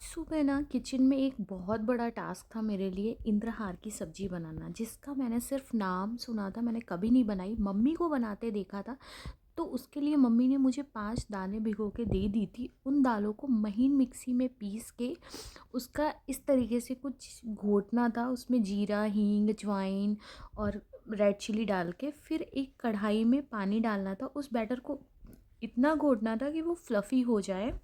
सुबह ना किचन में एक बहुत बड़ा टास्क था मेरे लिए इंद्रहार की सब्ज़ी बनाना, जिसका मैंने सिर्फ़ नाम सुना था, मैंने कभी नहीं बनाई। मम्मी को बनाते देखा था। तो उसके लिए मम्मी ने मुझे 5 दालें भिगो के दे दी थी। उन दालों को महीन मिक्सी में पीस के उसका इस तरीके से कुछ घोटना था, उसमें जीरा, हींग, अजवाइन और रेड चिली डाल के फिर एक कढ़ाई में पानी डालना था। उस बैटर को इतना घोटना था कि वो फ्लफ़ी हो जाए।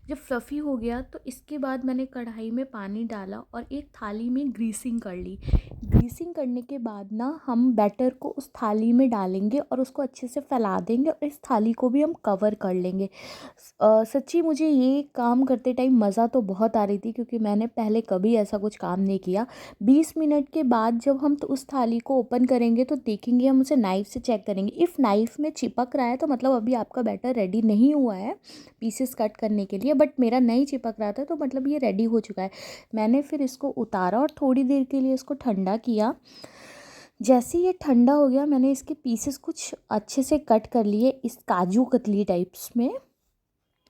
जब फ्लफ़ी हो गया तो इसके बाद मैंने कढ़ाई में पानी डाला और एक थाली में ग्रीसिंग कर ली। ग्रीसिंग करने के बाद ना हम बैटर को उस थाली में डालेंगे और उसको अच्छे से फैला देंगे और इस थाली को भी हम कवर कर लेंगे। सच्ची मुझे ये काम करते टाइम मज़ा तो बहुत आ रही थी, क्योंकि मैंने पहले कभी ऐसा कुछ काम नहीं किया। 20 मिनट के बाद जब हम तो उस थाली को ओपन करेंगे तो देखेंगे, हम उसे नाइफ़ से चेक करेंगे। इफ़ नाइफ़ में चिपक रहा है तो मतलब अभी आपका बैटर रेडी नहीं हुआ है पीसेस कट करने के लिए। बट मेरा नहीं चिपक रहा था तो मतलब ये रेडी हो चुका है। मैंने फिर इसको उतारा और थोड़ी देर के लिए इसको ठंडा किया। जैसे ये ठंडा हो गया, मैंने इसके पीसेस कुछ अच्छे से कट कर लिए इस काजू कतली टाइप्स में।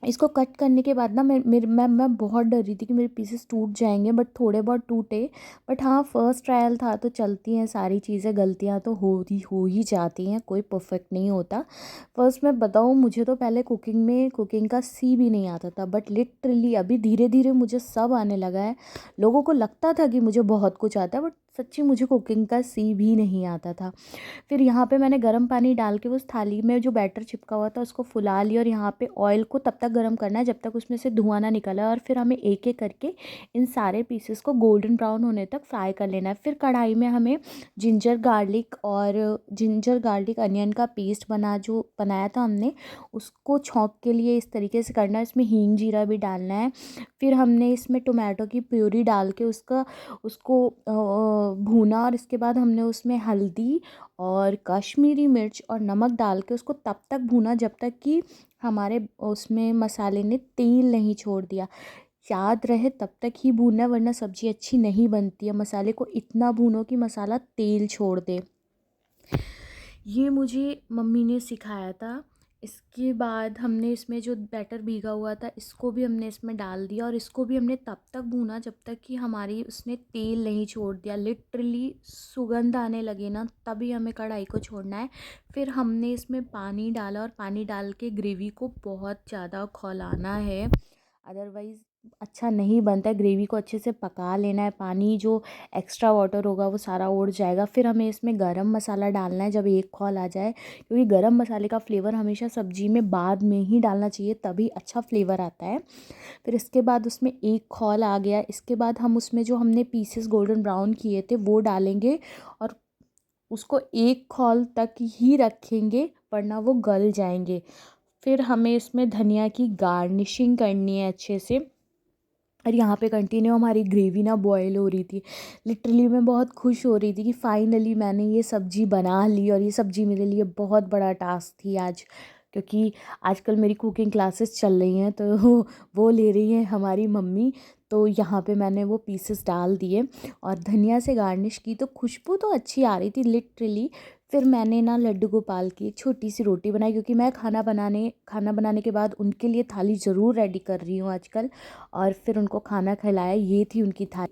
इसको कट करने के बाद ना मैं बहुत डर रही थी कि मेरे पीसेस टूट जाएंगे, बट थोड़े बहुत टूटे। बट हाँ, फर्स्ट ट्रायल था तो चलती हैं सारी चीज़ें, गलतियाँ तो हो ही जाती हैं, कोई परफेक्ट नहीं होता। फर्स्ट मैं बताऊँ, मुझे तो पहले कुकिंग का सी भी नहीं आता था, बट लिटरली अभी धीरे धीरे मुझे सब आने लगा है। लोगों को लगता था कि मुझे बहुत कुछ आता है, बट सच्ची मुझे कुकिंग का सी भी नहीं आता था। फिर यहाँ पे मैंने गर्म पानी डाल के उस थाली में जो बैटर चिपका हुआ था उसको फुला लिया, और यहाँ पे ऑयल को तब तक गर्म करना है जब तक उसमें से धुआं ना निकला। और फिर हमें एक एक करके इन सारे पीसेस को गोल्डन ब्राउन होने तक फ्राई कर लेना है। फिर कढ़ाई में हमें जिंजर गार्लिक अनियन का पेस्ट जो बनाया था हमने, उसको छौंक के लिए इस तरीके से करना है। इसमें हींग जीरा भी डालना है। फिर हमने इसमें टोमेटो की प्यूरी डाल के उसको भूना, और इसके बाद हमने उसमें हल्दी और कश्मीरी मिर्च और नमक डाल के उसको तब तक भूना जब तक कि हमारे उसमें मसाले ने तेल नहीं छोड़ दिया। याद रहे तब तक ही भूनना, वरना सब्ज़ी अच्छी नहीं बनती है। मसाले को इतना भूनो कि मसाला तेल छोड़ दे। ये मुझे मम्मी ने सिखाया था। इसके बाद हमने इसमें जो बैटर भीगा हुआ था इसको भी हमने इसमें डाल दिया, और इसको भी हमने तब तक भूना जब तक कि हमारी उसने तेल नहीं छोड़ दिया। लिटरली सुगंध आने लगे ना, तभी हमें कढ़ाई को छोड़ना है। फिर हमने इसमें पानी डाला, और पानी डाल के ग्रेवी को बहुत ज़्यादा खौलाना है, अदरवाइज़ अच्छा नहीं बनता है। ग्रेवी को अच्छे से पका लेना है, पानी जो एक्स्ट्रा वाटर होगा वो सारा उड़ जाएगा। फिर हमें इसमें गरम मसाला डालना है जब एक खौल आ जाए, क्योंकि गरम मसाले का फ्लेवर हमेशा सब्ज़ी में बाद में ही डालना चाहिए, तभी अच्छा फ्लेवर आता है। फिर इसके बाद उसमें एक खौल आ गया, इसके बाद हम उसमें जो हमने पीसेस गोल्डन ब्राउन किए थे वो डालेंगे, और उसको एक खौल तक ही रखेंगे, वरना वो गल जाएंगे। फिर हमें इसमें धनिया की गार्निशिंग करनी है अच्छे से। और यहाँ पे कंटिन्यू हमारी ग्रेवी ना बॉयल हो रही थी। लिटरली मैं बहुत खुश हो रही थी कि फाइनली मैंने ये सब्ज़ी बना ली, और ये सब्ज़ी मेरे लिए बहुत बड़ा टास्क थी आज, क्योंकि आजकल मेरी कुकिंग क्लासेस चल रही हैं तो वो ले रही हैं हमारी मम्मी। तो यहाँ पे मैंने वो पीसेस डाल दिए और धनिया से गार्निश की, तो खुशबू तो अच्छी आ रही थी लिटरली। फिर मैंने ना लड्डू गोपाल की एक छोटी सी रोटी बनाई, क्योंकि मैं खाना बनाने के बाद उनके लिए थाली ज़रूर रेडी कर रही हूँ आजकल। और फिर उनको खाना खिलाया, ये थी उनकी था